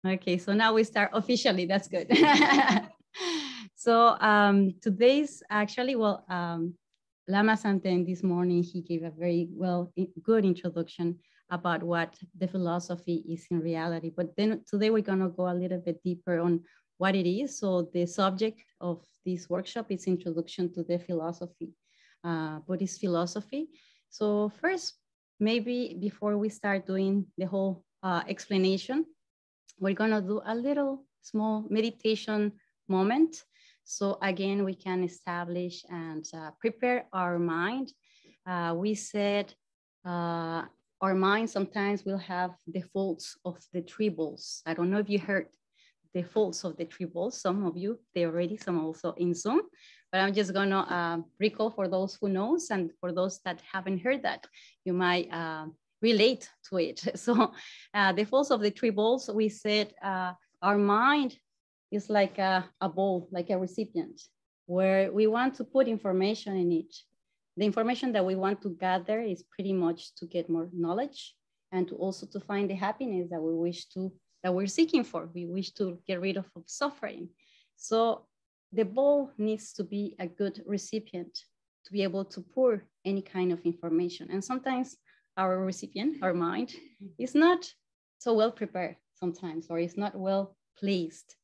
Okay, so now we start officially. That's good. So today's actually, well, Lama Santen this morning, he gave a very good introduction about what the philosophy is in reality. But then today we're gonna go a little bit deeper on what it is. So the subject of this workshop is Introduction to the Philosophy, Buddhist philosophy. So first, maybe before we start doing the whole explanation, we're gonna do a little small meditation moment. So again, we can establish and prepare our mind. We said our mind sometimes will have the faults of the three balls. I don't know if you heard the faults of the three balls. Some of you, they already, some also in Zoom. But I'm just gonna recall for those who knows, and for those that haven't heard that, you might relate to it. So the faults of the three balls, we said our mind is like a bowl, like a recipient, where we want to put information in it. The information that we want to gather is pretty much to get more knowledge and to also to find the happiness that we wish to, that we're seeking for. We wish to get rid of suffering. So the bowl needs to be a good recipient to be able to pour any kind of information. And sometimes our recipient, our mind, is not so well prepared sometimes, or is not well placed.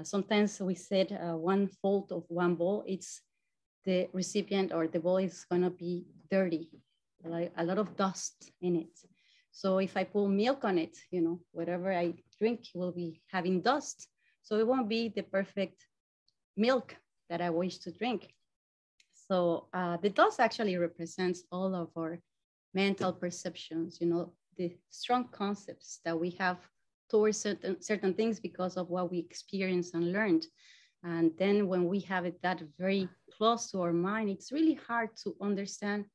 Sometimes we said one fault of one bowl, it's the recipient or the bowl is gonna be dirty, like a lot of dust in it. So if I pour milk on it, you know, whatever I drink will be having dust. So it won't be the perfect milk that I wish to drink. So the dust actually represents all of our mental perceptions, you know, the strong concepts that we have towards certain things because of what we experienced and learned. And then when we have it that very close to our mind, it's really hard to understand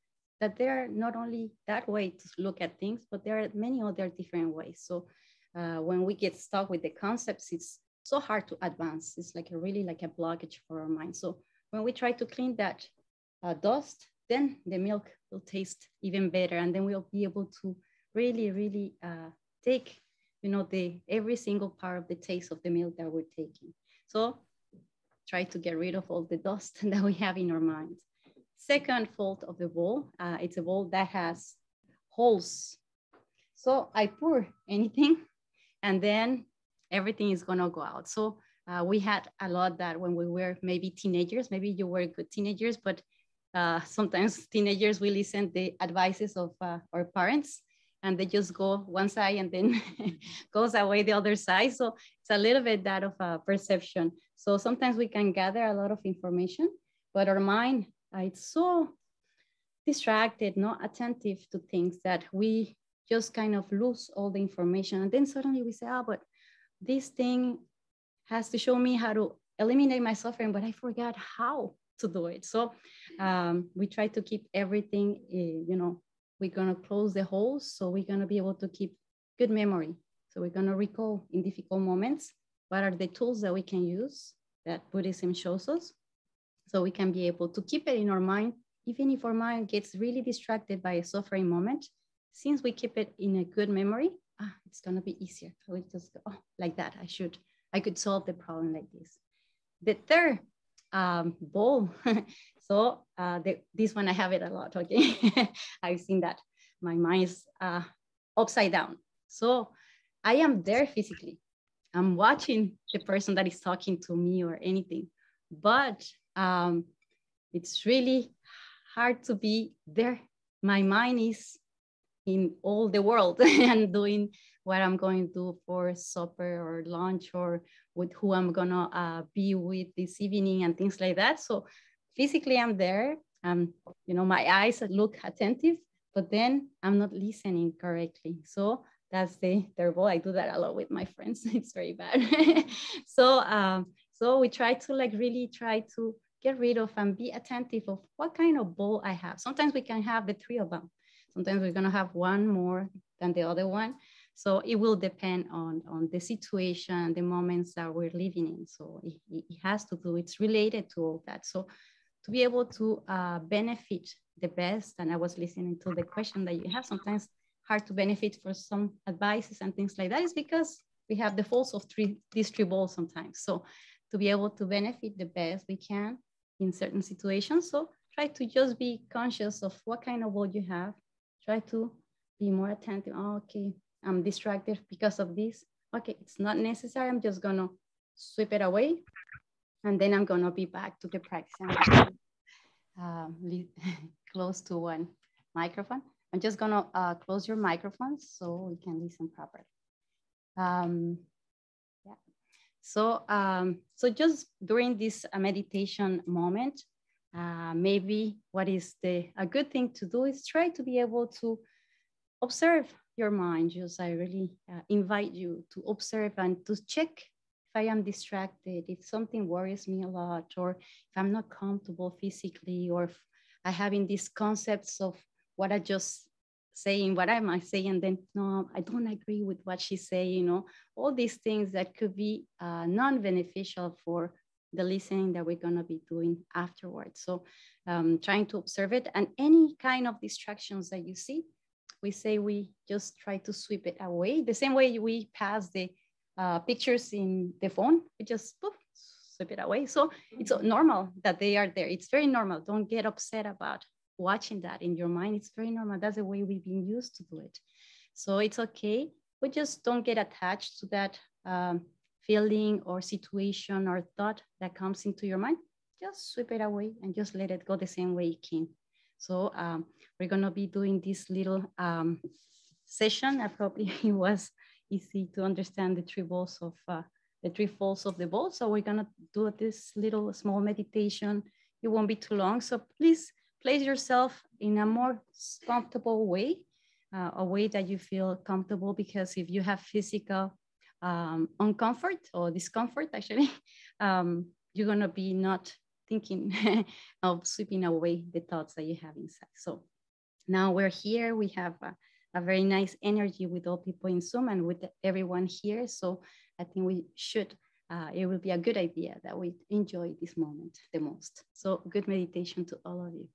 that there are not only that way to look at things, but there are many other different ways. So when we get stuck with the concepts, it's so hard to advance. It's like really like a blockage for our mind. So when we try to clean that dust, then the milk will taste even better. And then we'll be able to really take, you know, every single part of the taste of the milk that we're taking. So try to get rid of all the dust that we have in our mind. Second fault of the bowl, it's a bowl that has holes. So I pour anything and then everything is gonna go out. So we had a lot that when we were maybe teenagers, maybe you were good teenagers, but sometimes teenagers will listen to the advices of our parents, and they just go one side and then goes away the other side. So it's a little bit that of a perception. So sometimes we can gather a lot of information, but our mind, it's so distracted, not attentive to things that we just kind of lose all the information. And then suddenly we say, but this thing has to show me how to eliminate my suffering, but I forgot how to do it. So we try to keep everything, you know, we're gonna close the holes, so we're gonna be able to keep good memory. So we're gonna recall in difficult moments, what are the tools that we can use that Buddhism shows us, so we can be able to keep it in our mind, even if our mind gets really distracted by a suffering moment. Since we keep it in a good memory, it's gonna be easier. So we just go, like that, I could solve the problem like this. The third bowl. So this one, I have it a lot, okay? I've seen that. My mind is upside down. So I am there physically. I'm watching the person that is talking to me or anything, but it's really hard to be there. My mind is in all the world and doing what I'm going to do for supper or lunch, or with who I'm gonna be with this evening and things like that. So physically I'm there, you know, my eyes look attentive, but then I'm not listening correctly. So that's the terrible. I do that a lot with my friends. It's very bad. So we try to really try to get rid of and be attentive of what kind of bowl I have. Sometimes we can have the three of them. Sometimes we're gonna have one more than the other one. So it will depend on the situation, the moments that we're living in. So it has to do, it's related to all that. So to be able to benefit the best, and I was listening to the question that you have, sometimes hard to benefit for some advices and things like that, is because we have the faults of these three balls sometimes. So to be able to benefit the best we can in certain situations. So try to just be conscious of what kind of ball you have. Try to be more attentive. Oh, okay, I'm distracted because of this. Okay, it's not necessary. I'm just gonna sweep it away. And then I'm gonna be back to the practice. Close to one microphone. I'm just gonna close your microphones so we can listen properly. Yeah. So just during this meditation moment, maybe what is a good thing to do is try to be able to observe your mind. Just I really invite you to observe and to check if I am distracted, if something worries me a lot, or if I'm not comfortable physically, or if I having these concepts of what I just saying, what am I saying? And then, no, I don't agree with what she's saying, all these things that could be non-beneficial for the listening that we're gonna be doing afterwards. So trying to observe it, and any kind of distractions that you see, we say we just try to sweep it away. The same way we pass the pictures in the phone, we just poof, sweep it away. So it's normal that they are there. It's very normal. Don't get upset about watching that in your mind. It's very normal. That's the way we've been used to do it. So it's okay. We just don't get attached to that feeling or situation or thought that comes into your mind. Just sweep it away and just let it go the same way it came. So we're gonna be doing this little session. I probably it was easy to understand the three balls of the three folds of the ball. So we're gonna do this little small meditation. It won't be too long. So please place yourself in a more comfortable way, a way that you feel comfortable, because if you have physical uncomfort or discomfort, actually, you're gonna be not thinking of sweeping away the thoughts that you have inside. So now we're here, we have a very nice energy with all people in Zoom and with everyone here. So I think we should, it will be a good idea that we enjoy this moment the most. So good meditation to all of you.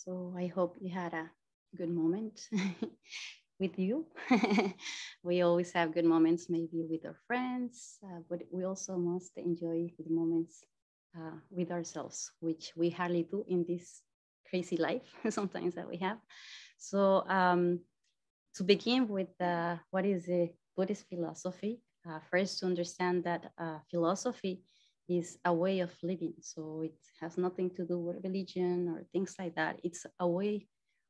So I hope you had a good moment with you. We always have good moments, maybe with our friends, but we also must enjoy the moments with ourselves, which we hardly do in this crazy life sometimes that we have. So to begin with, what is the Buddhist philosophy? First, to understand that philosophy is a way of living. So it has nothing to do with religion or things like that. It's a way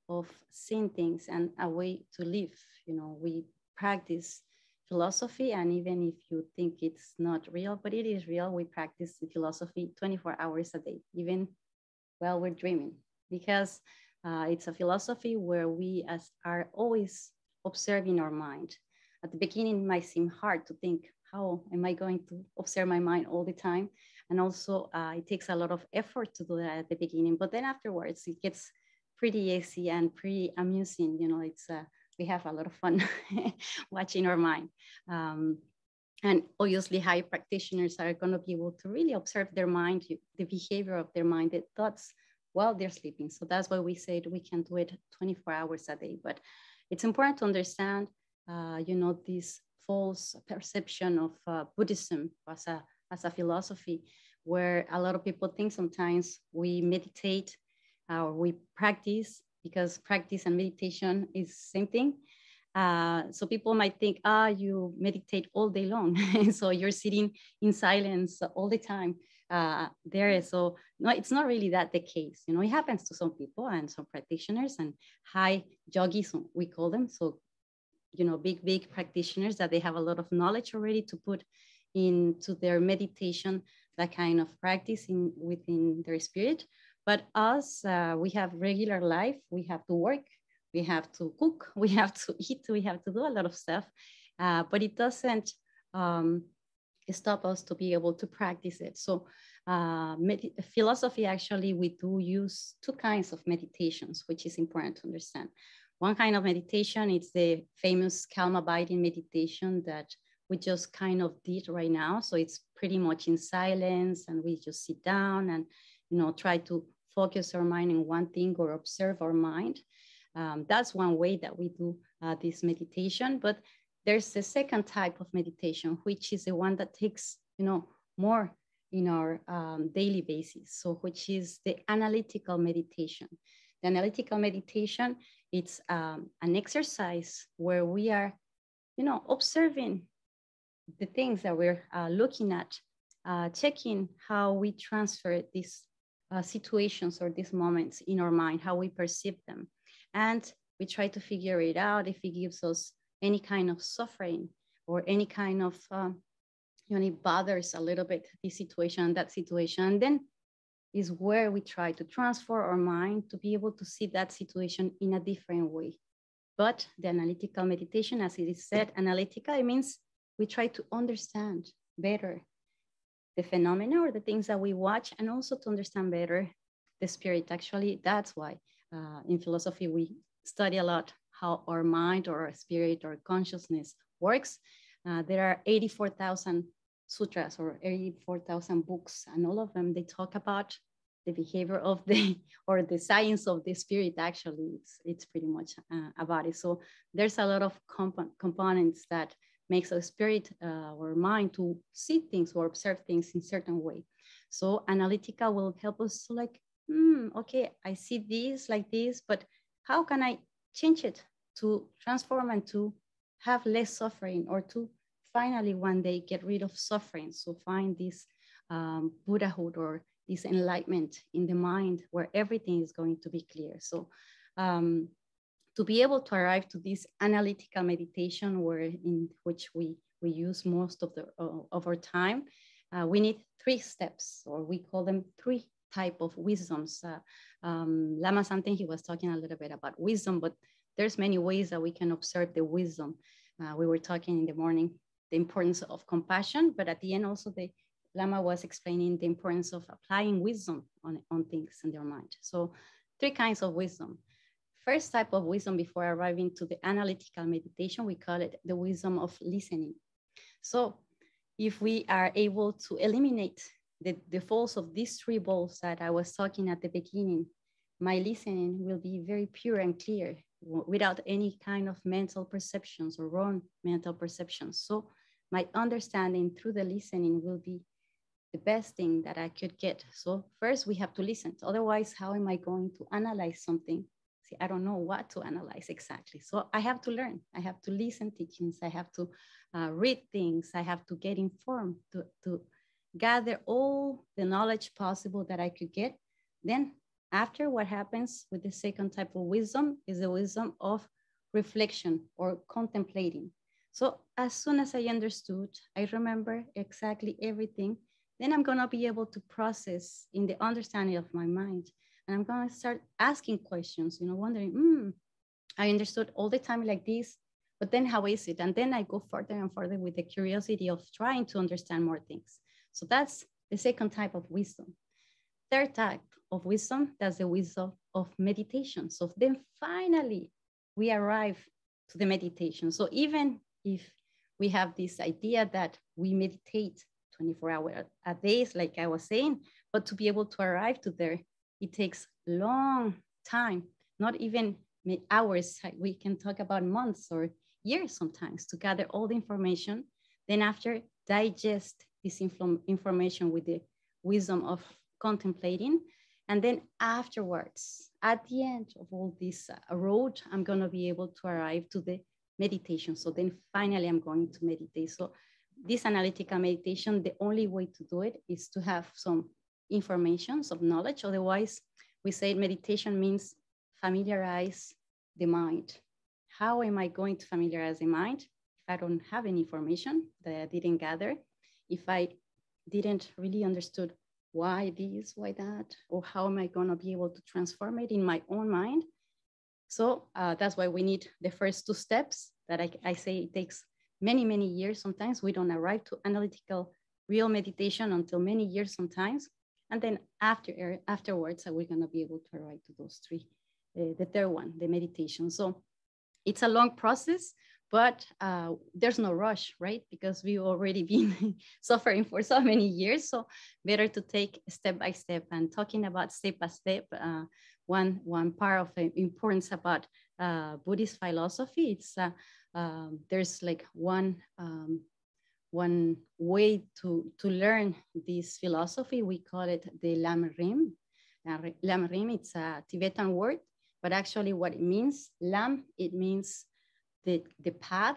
of seeing things and a way to live. You know, we practice philosophy, and even if you think it's not real, but it is real, we practice the philosophy 24 hours a day, even while we're dreaming, because it's a philosophy where we are always observing our mind. At the beginning, it might seem hard to think, how am I going to observe my mind all the time? And also, it takes a lot of effort to do that at the beginning, but then afterwards, it gets pretty easy and pretty amusing. You know, it's we have a lot of fun watching our mind. And obviously, high practitioners are going to be able to really observe their mind, the behavior of their mind, the thoughts while they're sleeping. So that's why we said we can do it 24 hours a day. But it's important to understand, you know, this false perception of Buddhism as a philosophy, where a lot of people think sometimes we meditate or we practice, because practice and meditation is the same thing. So people might think, you meditate all day long. So you're sitting in silence all the time there. So no, it's not really that the case. You know, it happens to some people and some practitioners and high yogis, we call them. So, you know, big practitioners that they have a lot of knowledge already to put into their meditation, that kind of practice within their spirit. But us, we have regular life, we have to work, we have to cook, we have to eat, we have to do a lot of stuff, but it doesn't stop us to be able to practice it. So philosophy, actually, we do use two kinds of meditations, which is important to understand. One kind of meditation is the famous calm abiding meditation that we just kind of did right now. So it's pretty much in silence, and we just sit down and, you know, try to focus our mind in one thing or observe our mind. That's one way that we do this meditation. But there's the second type of meditation, which is the one that takes, you know, more in our daily basis. So which is the analytical meditation. The analytical meditation, it's an exercise where we are, you know, observing the things that we're looking at, checking how we transfer these situations or these moments in our mind, how we perceive them. And we try to figure it out if it gives us any kind of suffering or any kind of, you know, it bothers a little bit this situation, that situation. And then is where we try to transfer our mind to be able to see that situation in a different way. But the analytical meditation, as it is said, analytical, it means we try to understand better the phenomena or the things that we watch, and also to understand better the spirit. Actually, that's why in philosophy we study a lot how our mind or our spirit or consciousness works. There are 84,000 sutras or 84,000 books, and all of them, they talk about the behavior of the, or the science of the spirit. Actually, it's pretty much about it. So there's a lot of components that makes our spirit or mind to see things or observe things in certain way. So analytica will help us to like, okay, I see this like this, but how can I change it to transform and to have less suffering, or to finally one day get rid of suffering? So find this Buddhahood or this enlightenment in the mind where everything is going to be clear. So to be able to arrive to this analytical meditation, where in which we use most of our time, we need 3 steps, or we call them 3 type of wisdoms. Lama Santen, he was talking a little bit about wisdom, but there's many ways that we can observe the wisdom. We were talking in the morning, the importance of compassion, but at the end also the Lama was explaining the importance of applying wisdom on things in their mind. So 3 kinds of wisdom. First type of wisdom, before arriving to the analytical meditation, we call it the wisdom of listening. So if we are able to eliminate the faults of these 3 balls that I was talking at the beginning, my listening will be very pure and clear without any kind of mental perceptions or wrong mental perceptions. So my understanding through the listening will be the best thing that I could get. So first we have to listen. Otherwise, how am I going to analyze something? See, I don't know what to analyze exactly. So I have to learn. I have to listen teachings. I have to read things. I have to get informed to gather all the knowledge possible that I could get. Then after, what happens with the second type of wisdom is the wisdom of reflection or contemplating. So as soon as I understood, I remember exactly everything, then I'm gonna be able to process in the understanding of my mind. And I'm gonna start asking questions, wondering, I understood all the time like this, but then how is it? And then I go further and further with the curiosity of trying to understand more things. So that's the second type of wisdom. Third type of wisdom, that's the wisdom of meditation. So then finally, we arrive to the meditation. So even if we have this idea that we meditate 24 hours a day, like I was saying, but to be able to arrive to there, it takes long time, not even hours. We can talk about months or years sometimes to gather all the information. Then after, digest this information with the wisdom of contemplating. And then afterwards, at the end of all this road, I'm going to be able to arrive to the meditation. So then finally, I'm going to meditate. So this analytical meditation, the only way to do it is to have some information, some knowledge. Otherwise, we say meditation means familiarize the mind. How am I going to familiarize the mind if I don't have any information that I didn't gather? If I didn't really understood why this, why that, or how am I gonna be able to transform it in my own mind? So that's why we need the first two steps that I say it takes many, many years. Sometimes we don't arrive to analytical real meditation until many years sometimes. And then afterwards, we're gonna be able to arrive to those three. The third one, the meditation. So it's a long process, but there's no rush, right? Because we've already been suffering for so many years. So better to take step by step. And talking about step by step, one part of the importance about Buddhist philosophy, it's there's like one way to learn this philosophy. We call it the Lam Rim. Lam Rim, it's a Tibetan word, but actually what it means, Lam, it means the path,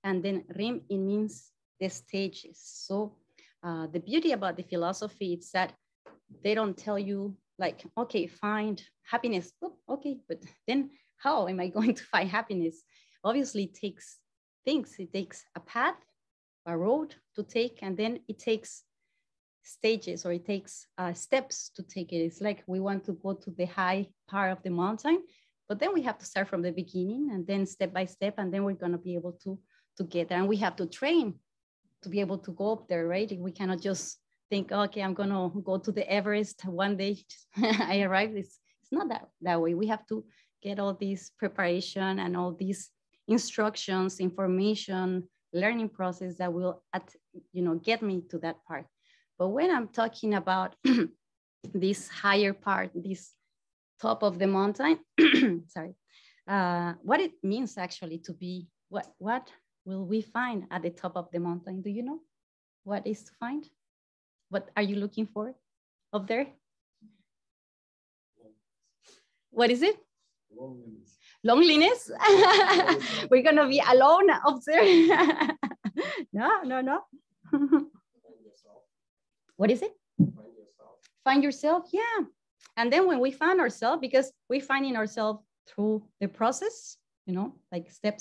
and then Rim, it means the stages. So the beauty about the philosophy is that they don't tell you like, okay, find happiness. Oh, okay, but then how am I going to find happiness? Obviously it takes things. It takes a path, a road to take, and then it takes stages, or it takes steps to take it. It's like we want to go to the high part of the mountain, but then we have to start from the beginning and then step by step, and then we're going to be able to get there. And we have to train to be able to go up there, right? We cannot just think, okay, I'm going to go to the Everest one day. I arrived. It's not that way. We have to get all this preparation and all these instructions, information, learning process that will, get me to that part. But when I'm talking about this higher part, this top of the mountain, sorry, what it means actually to be, what will we find at the top of the mountain? Do you know what is to find? What are you looking for up there? What is it? Loneliness. Loneliness? We're gonna be alone up there. No. What is it? Find yourself. Find yourself, yeah. And then when we find ourselves, because we're finding ourselves through the process, like step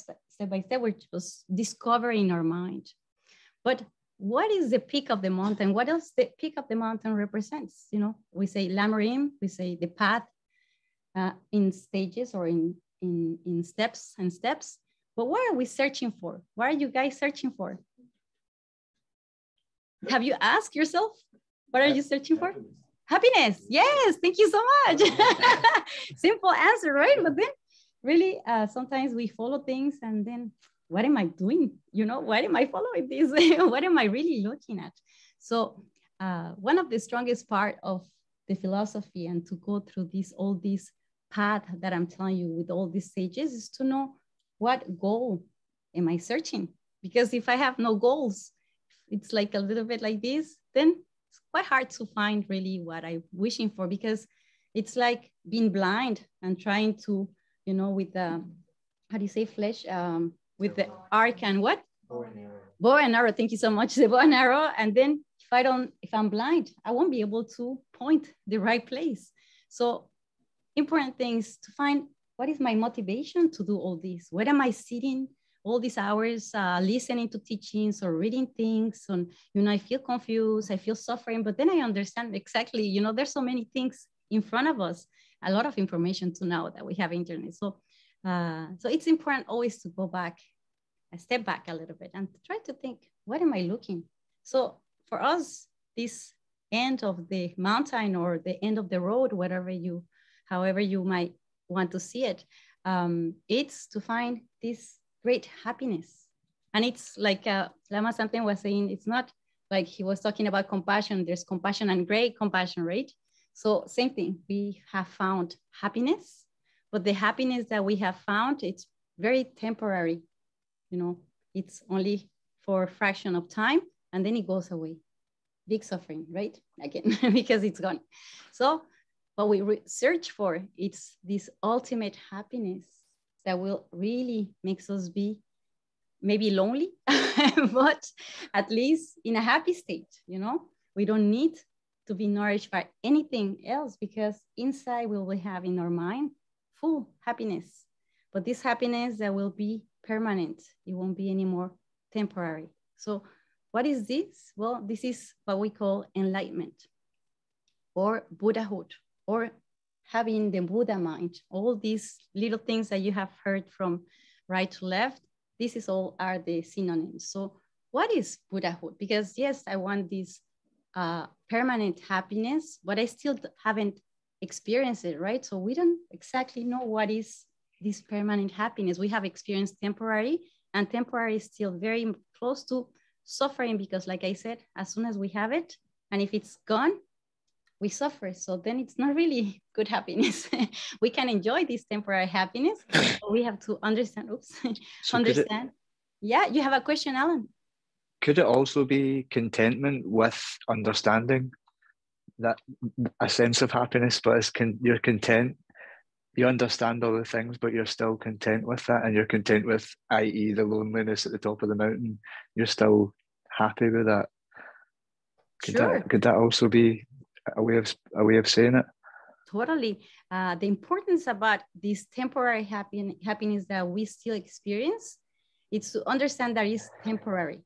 by step, we're just discovering our mind. But what is the peak of the mountain? What else the peak of the mountain represents? We say Lam Rim, we say the path in stages or in steps and steps. But what are we searching for? What are you guys searching for? Have you asked yourself? What are you searching for? Happiness. Yes, thank you so much. Simple answer, right? But then really, sometimes we follow things and then what am I doing? Why am I following this? What am I really looking at? So one of the strongest part of the philosophy and to go through all this path that I'm telling you with all these stages is to know what goal am I searching? Because if I have no goals, it's like a little bit like this, then it's quite hard to find really what I'm wishing for, because it's like being blind and trying to, with the, how do you say, flesh, with the arc and what? Bow and arrow. Bow and arrow. Thank you so much. The bow and arrow. And then if I'm blind, I won't be able to point the right place. So important things to find, what is my motivation to do all this? Where am I sitting all these hours listening to teachings or reading things? And, I feel confused, I feel suffering, but then I understand exactly, there's so many things in front of us, a lot of information to know that we have internet. So it's important always to go back, step back a little bit and try to think, what am I looking? So for us, this end of the mountain or the end of the road, however you might want to see it, it's to find this great happiness. And it's like Lama Santen was saying, it's not like he was talking about compassion. There's compassion and great compassion, right? So same thing, we have found happiness, but the happiness that we have found, it's very temporary. It's only for a fraction of time and then it goes away. Big suffering, right? Again, because it's gone. So what we search for, it's this ultimate happiness that will really makes us be maybe lonely, but at least in a happy state, We don't need to be nourished by anything else, because inside we will have in our mind full happiness. But this happiness that will be permanent, it won't be anymore temporary. So what is this? Well, this is what we call enlightenment or Buddhahood, or having the Buddha mind. All these little things that you have heard from right to left, this is all are the synonyms. So what is Buddhahood? Because yes, I want this permanent happiness, but I still haven't experienced it, right? So we don't exactly know what is this permanent happiness. We have experienced temporary, and temporary is still very close to suffering, because like I said, as soon as we have it, and if it's gone, we suffer. So then it's not really good happiness. We can enjoy this temporary happiness, but we have to understand, understand. Yeah, you have a question, Alan? Could it also be contentment with understanding, that a sense of happiness, but you're content, you understand all the things, but you're still content with that, and you're content with, i.e. the loneliness at the top of the mountain, you're still happy with that? Could that also be a way of saying it? Totally. The importance about this temporary happiness that we still experience, it's to understand that it's temporary,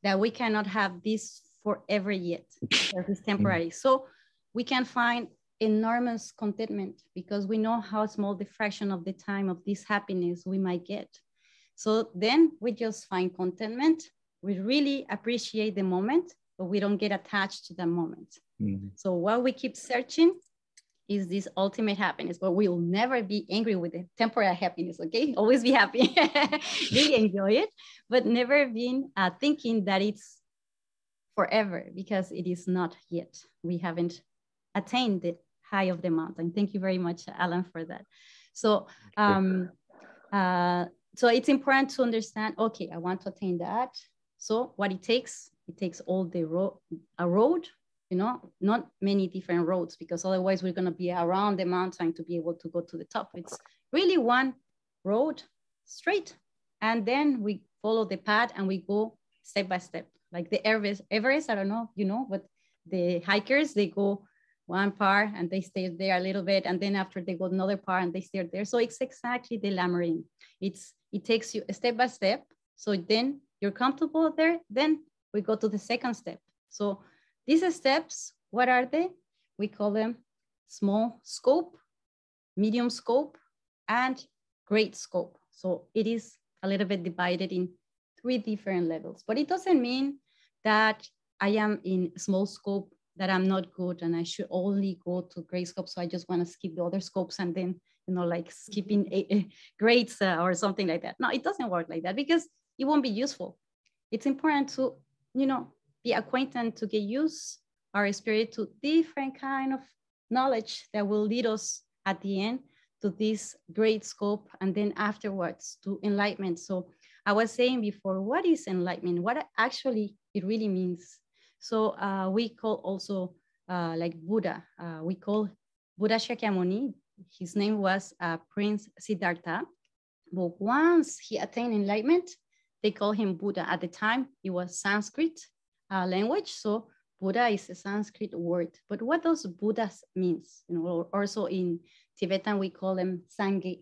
that we cannot have this forever yet, because it's temporary. So we can find enormous contentment because we know how small the fraction of the time of this happiness we might get. So then we just find contentment. We really appreciate the moment, but we don't get attached to the moment. So what we keep searching is this ultimate happiness, but we'll never be angry with the temporary happiness, okay? Always be happy, really enjoy it, but never being thinking that it's forever, because it is not yet. We haven't attained the high of the mountain. Thank you very much, Alan, for that. So, so it's important to understand, okay, I want to attain that. So what it takes all the road, not many different roads, because otherwise we're going to be around the mountain to be able to go to the top. It's really one road straight, and then we follow the path and we go step by step, like the Everest, I don't know, but the hikers, they go one part and they stay there a little bit, and then after they go another part and they stay there. So it's exactly the labyrinth. It takes you step by step. So then you're comfortable there, then we go to the second step. So these steps, what are they? We call them small scope, medium scope, and great scope. So it is a little bit divided in 3 different levels, but it doesn't mean that I am in small scope, that I'm not good and I should only go to great scope. So I just want to skip the other scopes and then, like skipping grades or something like that. No, it doesn't work like that, because it won't be useful. It's important to, be acquainted, to get used our spirit to different kind of knowledge that will lead us at the end to this great scope, and then afterwards to enlightenment. So I was saying before, what is enlightenment? What actually it really means? So we call also like Buddha, we call Buddha Shakyamuni. His name was Prince Siddhartha. But once he attained enlightenment, they call him Buddha. At the time, it was Sanskrit language. So Buddha is a Sanskrit word. But what does Buddha means? You know, also in Tibetan, we call them Sangye.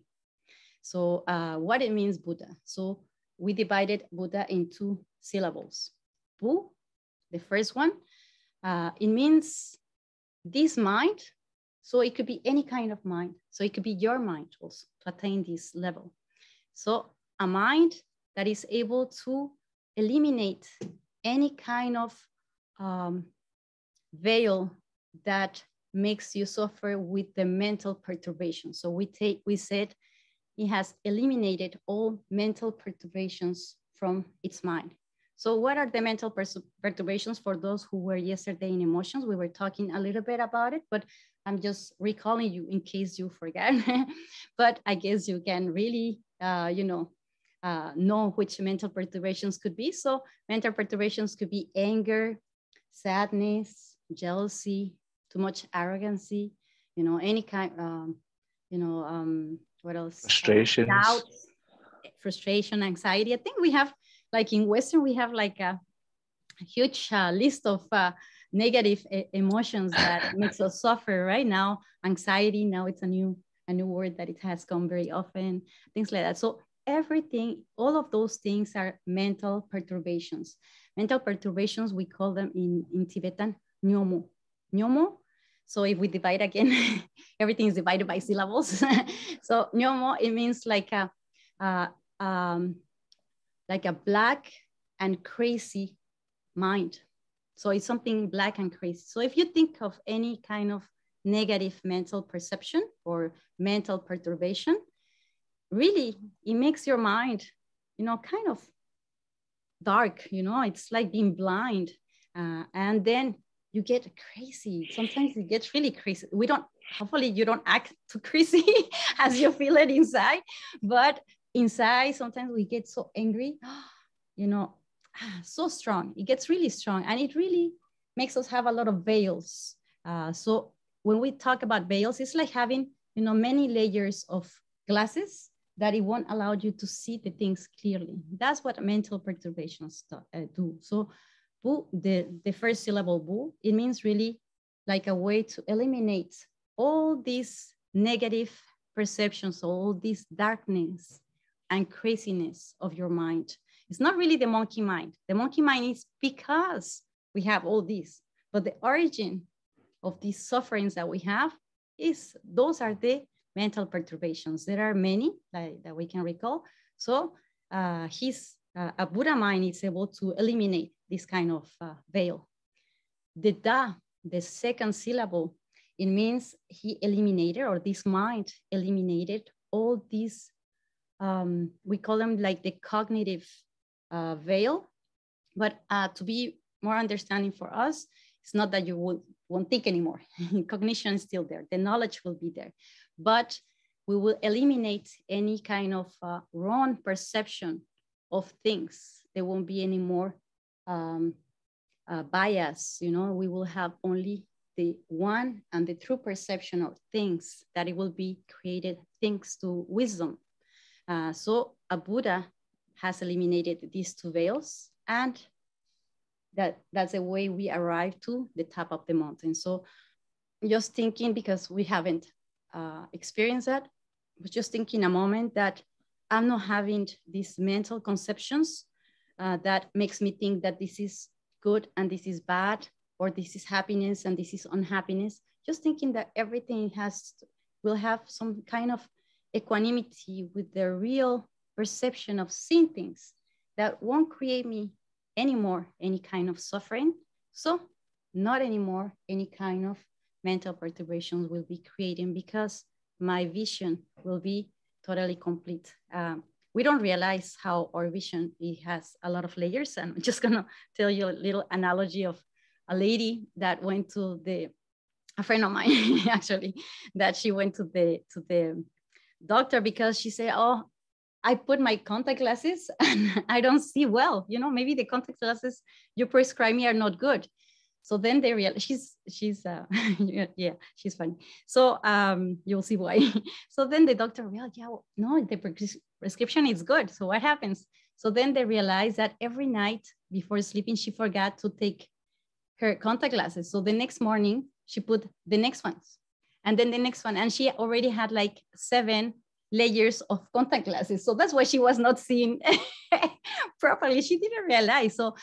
So what it means, Buddha. So we divided Buddha in 2 syllables. Bu, the first one, it means this mind. So it could be any kind of mind. So it could be your mind also to attain this level. So a mind that is able to eliminate any kind of veil that makes you suffer with the mental perturbation. So we said it has eliminated all mental perturbations from its mind. So what are the mental perturbations? For those who were yesterday in emotions, we were talking a little bit about it, but I'm just recalling you in case you forget. But I guess you can really, know which mental perturbations could be. So mental perturbations could be anger, sadness, jealousy, too much arrogancy, any kind, what else? Frustrations. Doubt, frustration, anxiety. I think we have, like in Western, we have like a huge list of negative emotions that makes us suffer right now. Anxiety, now it's a new word that it has come very often, things like that. So everything, all of those things are mental perturbations. Mental perturbations, we call them in Tibetan, nyomo. Nyomo. So if we divide again, everything is divided by syllables. So nyomo, it means like a black and crazy mind. So it's something black and crazy. So if you think of any kind of negative mental perception or mental perturbation, really, it makes your mind, kind of dark, it's like being blind. And then you get crazy. Sometimes it gets really crazy. Hopefully you don't act too crazy as you feel it inside, but inside, sometimes we get so angry, so strong. It gets really strong, and it really makes us have a lot of veils. So when we talk about veils, it's like having, many layers of glasses that it won't allow you to see the things clearly. That's what mental perturbations do. So bu, the first syllable bu, it means really like a way to eliminate all these negative perceptions, all this darkness and craziness of your mind. It's not really the monkey mind. The monkey mind is because we have all this, but the origin of these sufferings that we have those are the mental perturbations. There are many that we can recall. So a Buddha mind is able to eliminate this kind of veil. The da, the second syllable, it means he eliminated, or this mind eliminated all these, we call them like the cognitive veil. But to be more understanding for us, it's not that you won't think anymore. Cognition is still there. The knowledge will be there. But we will eliminate any kind of wrong perception of things. There won't be any more bias. We will have only the one and the true perception of things, that it will be created thanks to wisdom. So a Buddha has eliminated these 2 veils, and that's the way we arrive to the top of the mountain. So just thinking, because we haven't experienced that, but just thinking a moment that I'm not having these mental conceptions that makes me think that this is good and this is bad, or this is happiness and this is unhappiness. Just thinking that everything will have some kind of equanimity with the real perception of seeing things that won't create me anymore any kind of suffering. So not anymore any kind of mental perturbations will be creating, because my vision will be totally complete. We don't realize how our vision, it has a lot of layers. And I'm just gonna tell you a little analogy of a lady that went to the a friend of mine actually, that she went to the doctor because she said, oh, I put my contact glasses and I don't see well. You know, maybe the contact glasses you prescribe me are not good. So then they realize she's yeah, she's funny. So you'll see why. So then the doctor realized, yeah, well, no, the prescription is good. So what happens? So then they realized that every night before sleeping, she forgot to take her contact glasses. So the next morning she put the next ones and then the next one. And she already had like 7 layers of contact glasses. So that's why she was not seeing properly. She didn't realize. So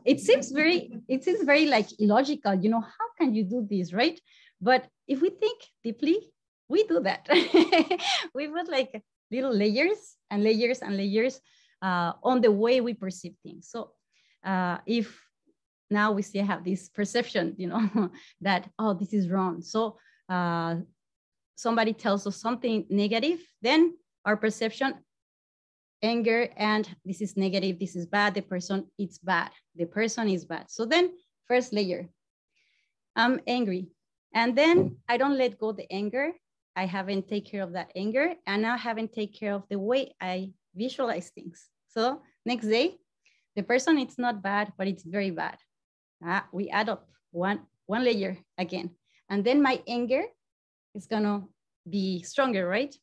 it seems very like illogical, you know, how can you do this, right? But if we think deeply, we do that. We put like little layers and layers and layers on the way we perceive things. So if now we still have this perception, you know, that, oh, this is wrong. So somebody tells us something negative, then our perception, anger, and this is negative, this is bad, the person is bad, the person is bad. So then first layer, I'm angry. And then I don't let go the anger. I haven't taken care of that anger. And now I haven't taken care of the way I visualize things. So next day, the person, it's not bad, but it's very bad. We add up one layer again. And then my anger is gonna be stronger, right?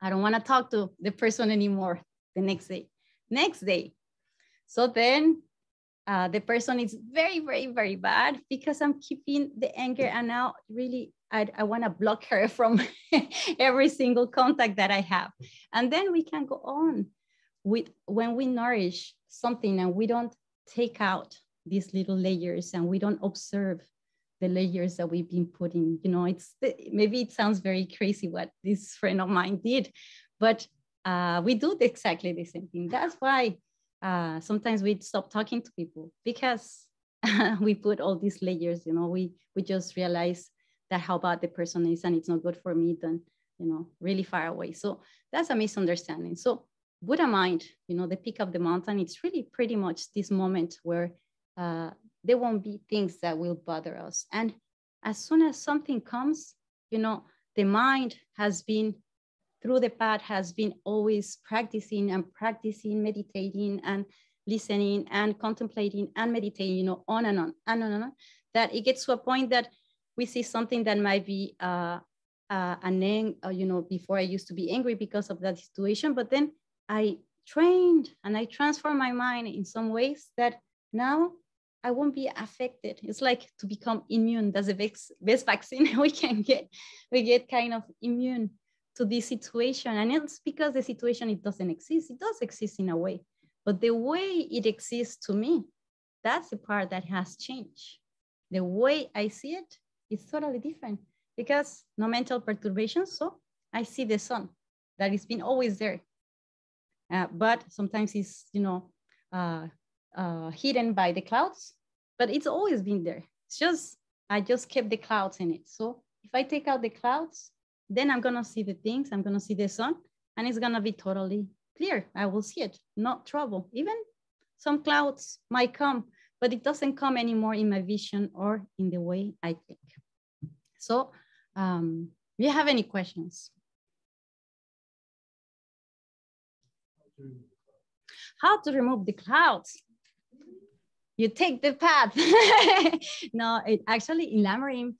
I don't wanna talk to the person anymore the next day. Next day. So then the person is very, very, very bad because I'm keeping the anger, and now really I wanna block her from every single contact that I have. And then we can go on with when we nourish something and we don't take out these little layers and we don't observe the layers that we've been putting, you know, maybe it sounds very crazy what this friend of mine did, but we do exactly the same thing. That's why sometimes we stop talking to people because we put all these layers, you know, we just realize that how bad the person is and it's not good for me, then, you know, really far away. So that's a misunderstanding. So Buddha mind, you know, the peak of the mountain, it's really pretty much this moment where there won't be things that will bother us. And as soon as something comes, you know, the mind has been through the path, has been always practicing and practicing, meditating and listening and contemplating and meditating, you know, on and on and on and on, that it gets to a point that we see something that might be an anger, you know, before I used to be angry because of that situation, but then I trained and I transformed my mind in some ways that now I won't be affected. It's like to become immune. That's the best vaccine we can get. We get kind of immune to this situation. And it's because the situation, it doesn't exist. It does exist in a way, but the way it exists to me, that's the part that has changed. The way I see it is totally different because no mental perturbations. So I see the sun that has been always there. But sometimes it's, you know, hidden by the clouds, but it's always been there. It's just, I just kept the clouds in it. So if I take out the clouds, then I'm gonna see the things, I'm gonna see the sun, and it's gonna be totally clear. I will see it, not trouble. Even some clouds might come, but it doesn't come anymore in my vision or in the way I think. So do you have any questions? How to remove the clouds? You take the path. No, it actually in Lamarim,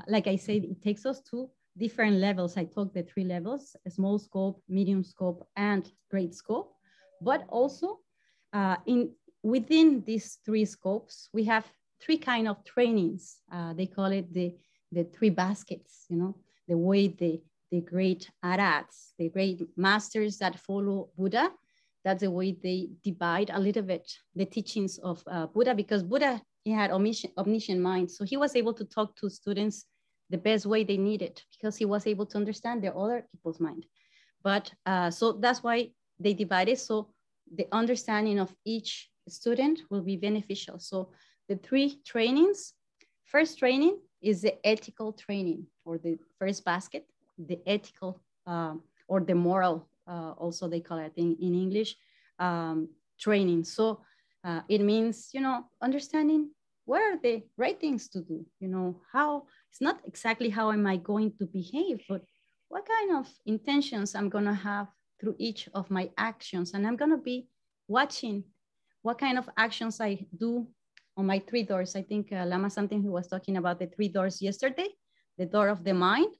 like I said, it takes us to different levels. I talked the 3 levels: a small scope, medium scope, and great scope. But also within these 3 scopes, we have 3 kind of trainings. They call it the 3 baskets, you know, the way the great arhats, the great masters that follow Buddha, that's the way they divide a little bit the teachings of Buddha, because Buddha, he had omniscient mind. So he was able to talk to students the best way they needed because he was able to understand their other people's mind. But so that's why they divided. So the understanding of each student will be beneficial. So the 3 trainings, first training is the ethical training, or the first basket, the ethical or the moral, also they call it in English, training. So it means, you know, understanding what are the right things to do? You know, how, it's not exactly how am I going to behave, but what kind of intentions I'm gonna have through each of my actions. And I'm gonna be watching what kind of actions I do on my 3 doors. I think Lama something who was talking about the 3 doors yesterday, the door of the mind,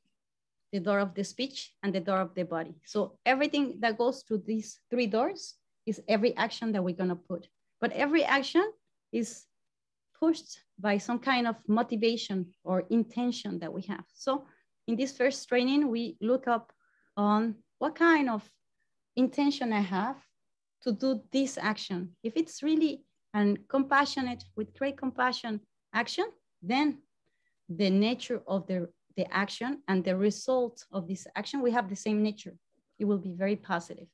the door of the speech, and the door of the body. So everything that goes through these 3 doors is every action that we're gonna put. But every action is pushed by some kind of motivation or intention that we have. So in this first training, we look up on what kind of intention I have to do this action. If it's really a compassionate, with great compassion action, then the nature of the action and the result of this action, we have the same nature. It will be very positive.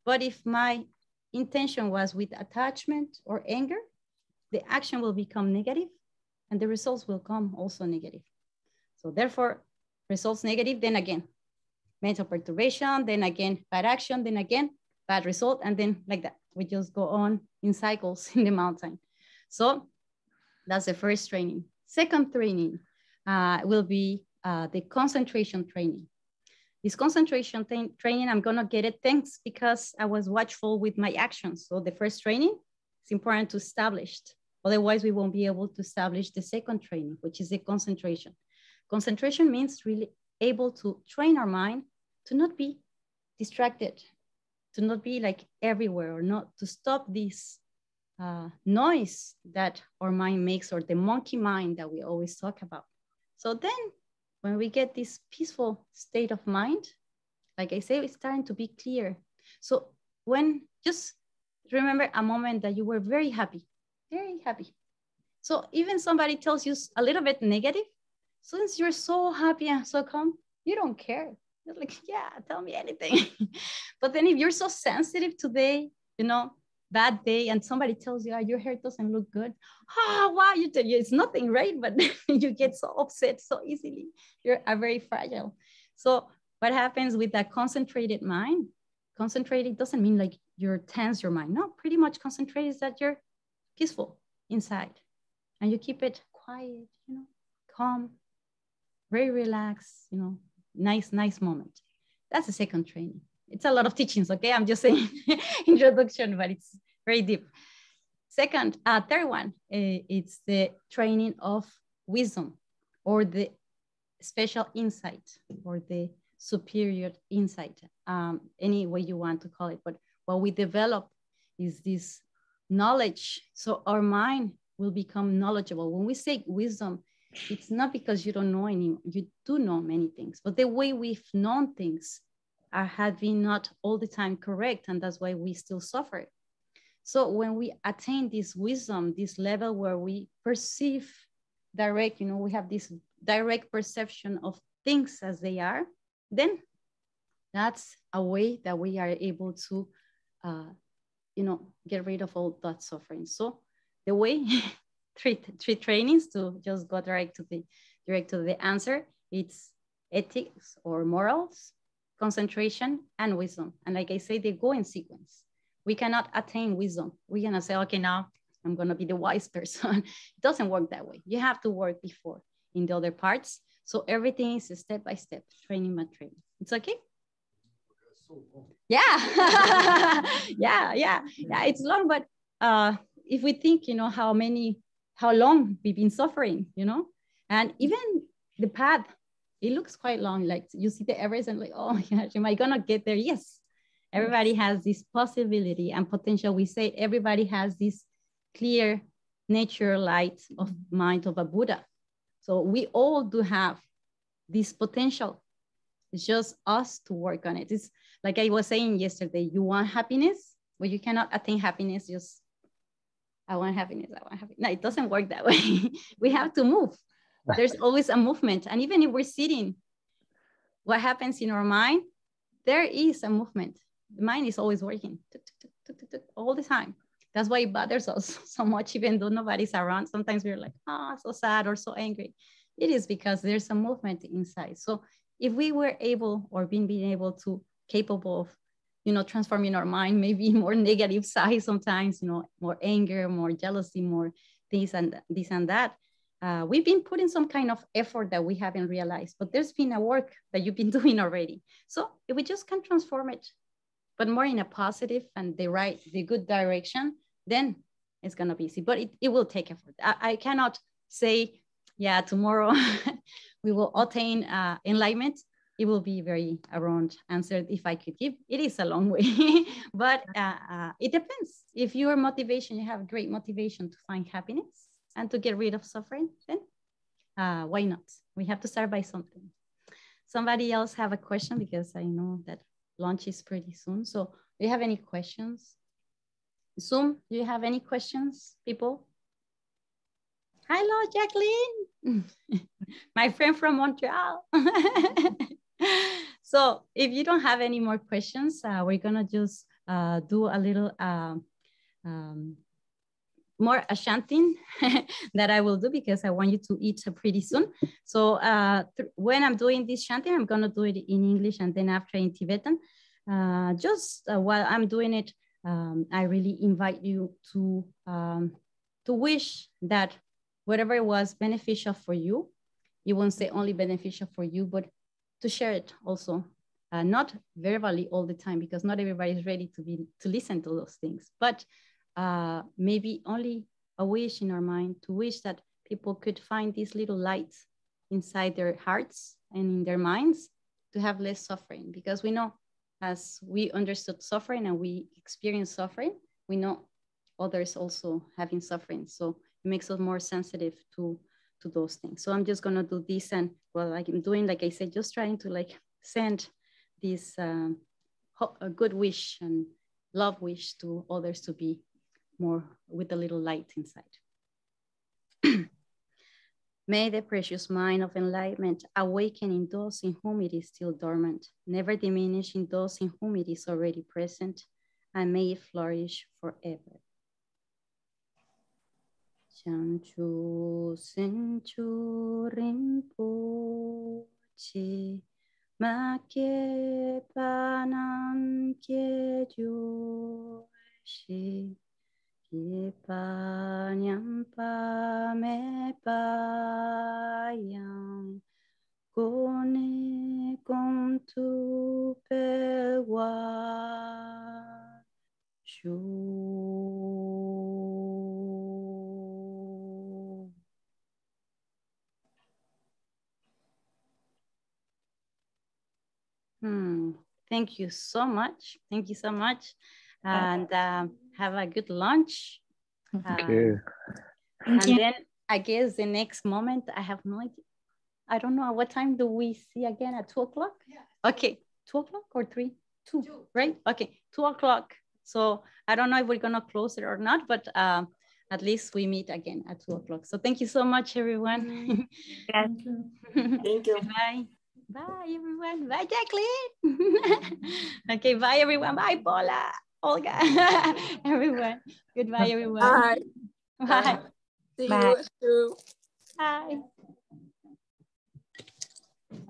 But if my intention was with attachment or anger, the action will become negative and the results will come also negative. So therefore, results negative, then again, mental perturbation, then again, bad action, then again, bad result, and then like that. We just go on in cycles in the mountain. So that's the first training. Second training will be the concentration training. This concentration training, I'm gonna get it thanks because I was watchful with my actions. So the first training, it's important to establish. Otherwise, we won't be able to establish the second training, which is the concentration. Concentration means really able to train our mind to not be distracted, to not be like everywhere, or not to stop this noise that our mind makes, or the monkey mind that we always talk about. So then when we get this peaceful state of mind, like I say, it's starting to be clear. So when, just remember a moment that you were very happy, very happy. So even somebody tells you a little bit negative, since you're so happy and so calm, you don't care. You're like, yeah, tell me anything. But then if you're so sensitive today, you know, bad day, and somebody tells you, oh, your hair doesn't look good. Oh, wow, you tell you it's nothing, right? But you get so upset so easily. You're very fragile. So what happens with that concentrated mind? Concentrated doesn't mean like you're tense your mind. No, pretty much concentrated is that you're peaceful inside and you keep it quiet, you know, calm, very relaxed, you know, nice moment. That's the second training. It's a lot of teachings, okay? I'm just saying introduction, but it's very deep. Second, third one, it's the training of wisdom, or the special insight, or the superior insight, any way you want to call it. But what we develop is this knowledge. So our mind will become knowledgeable. When we say wisdom, it's not because you don't know any, you do know many things, but the way we've known things have been not all the time correct, and that's why we still suffer. So when we attain this wisdom, this level where we perceive direct, you know, we have this direct perception of things as they are, then that's a way that we are able to, you know, get rid of all that suffering. So the way, three trainings to just go direct to the answer, it's ethics or morals, concentration, and wisdom. And like I say, they go in sequence. We cannot attain wisdom. We cannot say, okay, now I'm gonna be the wise person. It doesn't work that way. You have to work before in the other parts. So everything is step by step, training by training. It's okay? Yeah. yeah, it's long, but if we think, you know, how long we've been suffering, you know, and even the path, it looks quite long. Like you see the Everest and like, oh my gosh, am I gonna get there? Yes, everybody has this possibility and potential. We say everybody has this clear nature light of mind of a Buddha. So we all do have this potential. It's just us to work on it. It's like I was saying yesterday, you want happiness, but you cannot attain happiness just, I want happiness, I want happiness. No, it doesn't work that way. We have to move. There's always a movement. And even if we're sitting, what happens in our mind, there is a movement. The mind is always working all the time. That's why it bothers us so much, even though nobody's around. Sometimes we're like, oh, so sad or so angry. It is because there's a movement inside. So if we were able, or being able to, capable of, you know, transforming our mind, maybe more negative side sometimes, you know, more anger, more jealousy, more this and that. We've been putting some kind of effort that we haven't realized, but there's been a work that you've been doing already. So if we just can transform it, but more in a positive and the good direction, then it's gonna be easy, but it will take effort. I cannot say, yeah, tomorrow we will attain enlightenment. It will be very around answer if I could give. It is a long way, but it depends. If your motivation, you have great motivation to find happiness and to get rid of suffering, then why not? We have to start by something. Somebody else have a question, because I know that lunch is pretty soon. So do you have any questions? Zoom, do you have any questions, people? Hello, Jacqueline. My friend from Montreal. So if you don't have any more questions, we're gonna just do a little more chanting that I will do, because I want you to eat pretty soon. So when I'm doing this chanting, I'm gonna do it in English and then after in Tibetan. Just while I'm doing it, I really invite you to wish that whatever was beneficial for you, you won't say only beneficial for you, but to share it also, not verbally all the time, because not everybody is ready to listen to those things, but maybe only a wish in our mind, to wish that people could find these little lights inside their hearts and in their minds to have less suffering. Because we know, as we understood suffering and we experience suffering, we know others also having suffering. So it makes us more sensitive to those things. So I'm just gonna do this, and well, like I'm doing, like I said, just trying to like send this a good wish and love wish to others to be more with a little light inside. May the precious mind of enlightenment awaken in those in whom it is still dormant, never diminish in those in whom it is already present, and may it flourish forever. Chanchu Senchu Rinpoche, Make Panan Ke Joshi, Ke Panyam Pa Me Pa Yang, Kone Kom Tu Pe Wa Shu. Thank you so much. Thank you so much. And have a good lunch. Thank you. And then I guess the next moment, I have no idea. I don't know. What time do we see again? At 2 o'clock? Yeah. Okay. 2 o'clock or 3? 2, right? Okay. 2 o'clock. So I don't know if we're going to close it or not, but at least we meet again at 2 o'clock. So thank you so much, everyone. Thank you. Thank you. Bye. Bye, everyone. Bye, Jacqueline. Okay, bye, everyone. Bye, Paula, Olga, everyone. Goodbye, everyone. Bye. Bye. See Bye. you too. Bye.